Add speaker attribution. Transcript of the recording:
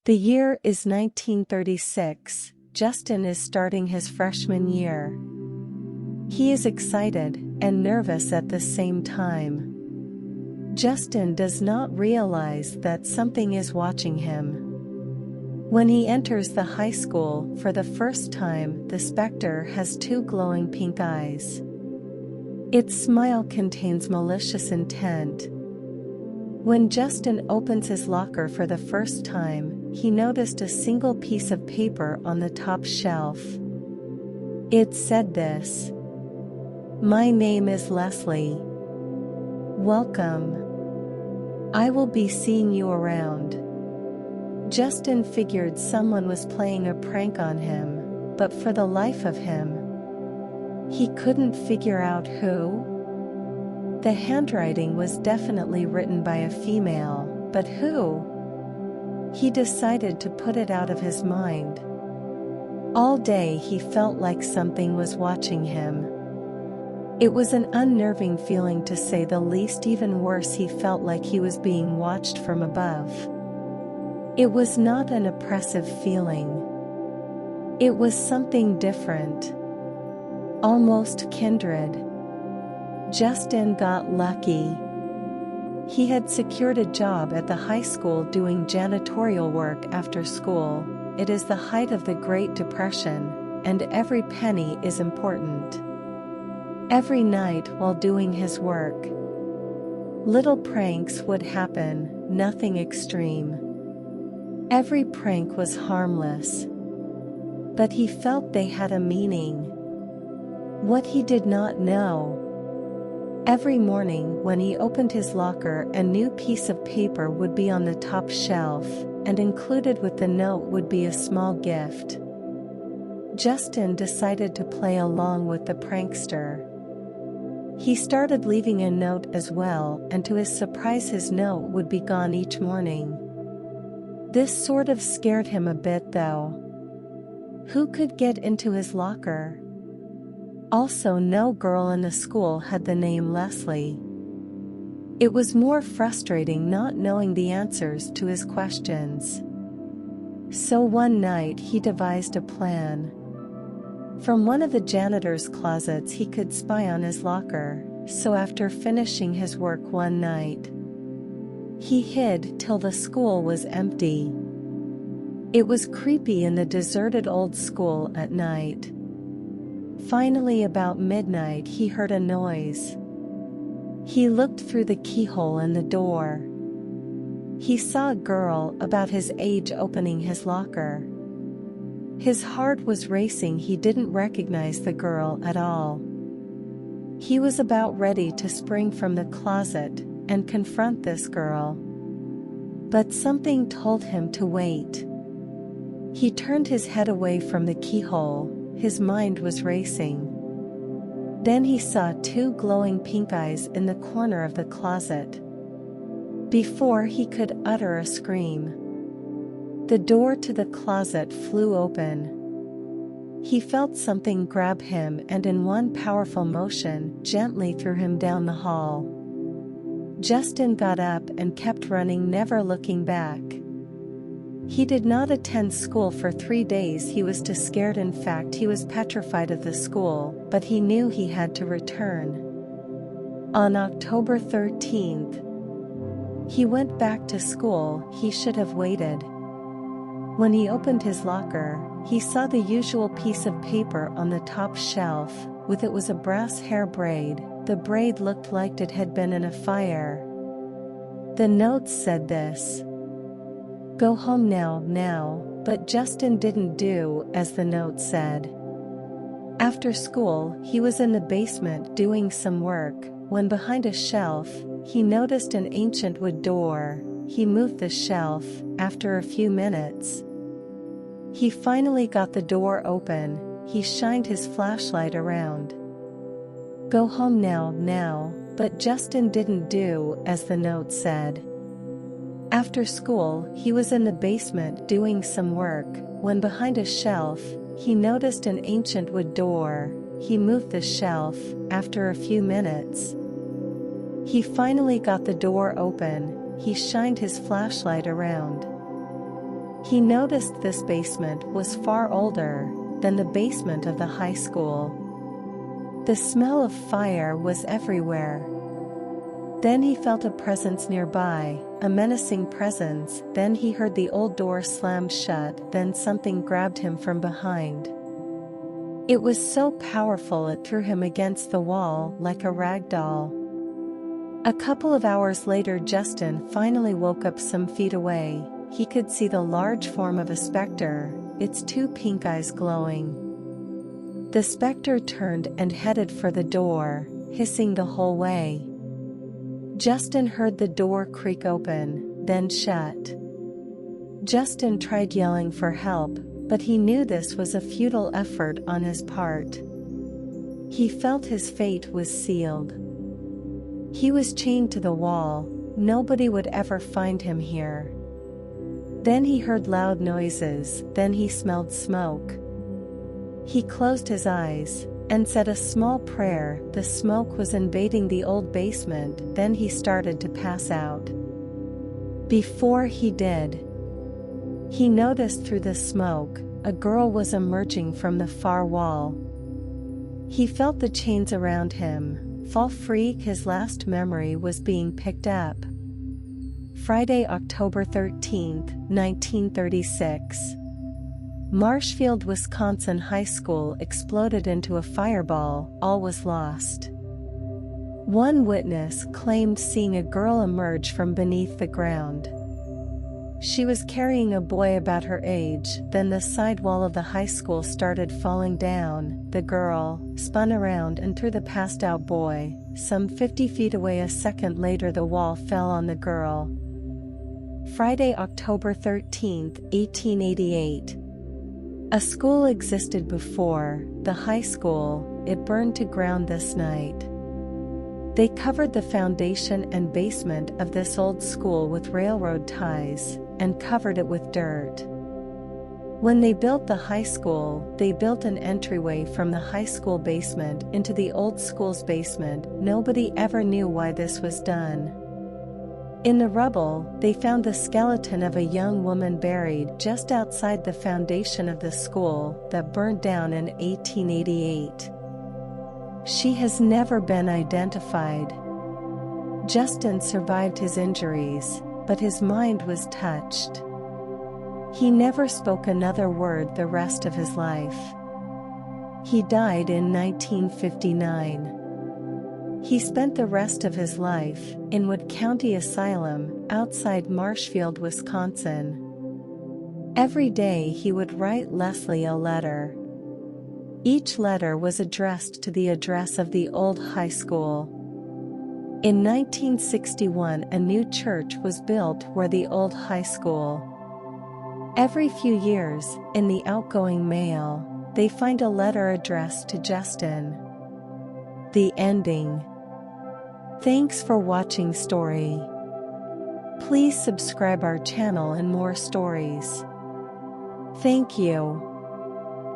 Speaker 1: The year is 1936. Justin is starting his freshman year. He is excited and nervous at the same time. Justin does not realize that something is watching him. When he enters the high school for the first time, the specter has two glowing pink eyes. Its smile contains malicious intent. When Justin opens his locker for the first time, he noticed a single piece of paper on the top shelf. It said this: "My name is Leslie. Welcome. I will be seeing you around." Justin figured someone was playing a prank on him, but for the life of him, he couldn't figure out who. The handwriting was definitely written by a female, but who? He decided to put it out of his mind. All day he felt like something was watching him. It was an unnerving feeling, to say the least. Even worse, he felt like he was being watched from above. It was not an oppressive feeling. It was something different. Almost kindred. Justin got lucky. He had secured a job at the high school doing janitorial work after school. It is the height of the Great Depression, and every penny is important. Every night while doing his work, little pranks would happen, nothing extreme. Every prank was harmless, but he felt they had a meaning. What he did not know: every morning when he opened his locker, a new piece of paper would be on the top shelf, and included with the note would be a small gift. Justin decided to play along with the prankster. He started leaving a note as well, and to his surprise his note would be gone each morning. This sort of scared him a bit though. Who could get into his locker? Also, no girl in the school had the name Leslie. It was more frustrating not knowing the answers to his questions. So one night he devised a plan. From one of the janitor's closets he could spy on his locker, so after finishing his work one night, he hid till the school was empty. It was creepy in the deserted old school at night. Finally, about midnight, he heard a noise. He looked through the keyhole in the door. He saw a girl about his age opening his locker. His heart was racing. He didn't recognize the girl at all. He was about ready to spring from the closet and confront this girl, but something told him to wait. He turned his head away from the keyhole. His mind was racing. Then he saw two glowing pink eyes in the corner of the closet. Before he could utter a scream, the door to the closet flew open. He felt something grab him and in one powerful motion gently threw him down the hall. Justin got up and kept running, never looking back. He did not attend school for 3 days. He was too scared. In fact, he was petrified of the school, but he knew he had to return. On October 13th, he went back to school. He should have waited. When he opened his locker, he saw the usual piece of paper on the top shelf. With it was a brass hair braid. The braid looked like it had been in a fire. The note said this: "Go home now," but Justin didn't do as the note said. After school, he was in the basement doing some work, when behind a shelf, he noticed an ancient wood door. He moved the shelf. After a few minutes, he finally got the door open. He shined his flashlight around. "Go home now," but Justin didn't do as the note said. After school, he was in the basement doing some work, when behind a shelf, he noticed an ancient wood door. He moved the shelf. After a few minutes, he finally got the door open. He shined his flashlight around. He noticed this basement was far older than the basement of the high school. The smell of fire was everywhere. Then he felt a presence nearby, a menacing presence. Then he heard the old door slam shut. Then something grabbed him from behind. It was so powerful it threw him against the wall like a rag doll. A couple of hours later, Justin finally woke up some feet away. He could see the large form of a specter, its two pink eyes glowing. The specter turned and headed for the door, hissing the whole way. Justin heard the door creak open, then shut. Justin tried yelling for help, but he knew this was a futile effort on his part. He felt his fate was sealed. He was chained to the wall. Nobody would ever find him here. Then he heard loud noises. Then he smelled smoke. He closed his eyes and said a small prayer. The smoke was invading the old basement. Then he started to pass out. Before he did, he noticed through the smoke, a girl was emerging from the far wall. He felt the chains around him fall free. His last memory was being picked up. Friday, October 13, 1936. Marshfield, Wisconsin High School exploded into a fireball. All was lost. One witness claimed seeing a girl emerge from beneath the ground. She was carrying a boy about her age. Then the side wall of the high school started falling down. The girl spun around and threw the passed out boy some 50 feet away. A second later, the wall fell on the girl. Friday, October 13, 1888. A school existed before the high school. It burned to ground this night. They covered the foundation and basement of this old school with railroad ties and covered it with dirt. When they built the high school, they built an entryway from the high school basement into the old school's basement. Nobody ever knew why this was done. In the rubble, they found the skeleton of a young woman buried just outside the foundation of the school that burned down in 1888. She has never been identified. Justin survived his injuries, but his mind was touched. He never spoke another word the rest of his life. He died in 1959. He spent the rest of his life in Wood County Asylum outside Marshfield, Wisconsin. Every day he would write Leslie a letter. Each letter was addressed to the address of the old high school. In 1961, a new church was built where the old high school. Every few years, in the outgoing mail, they find a letter addressed to Justin. The ending. Thanks for watching story. Please subscribe our channel and more stories. Thank you.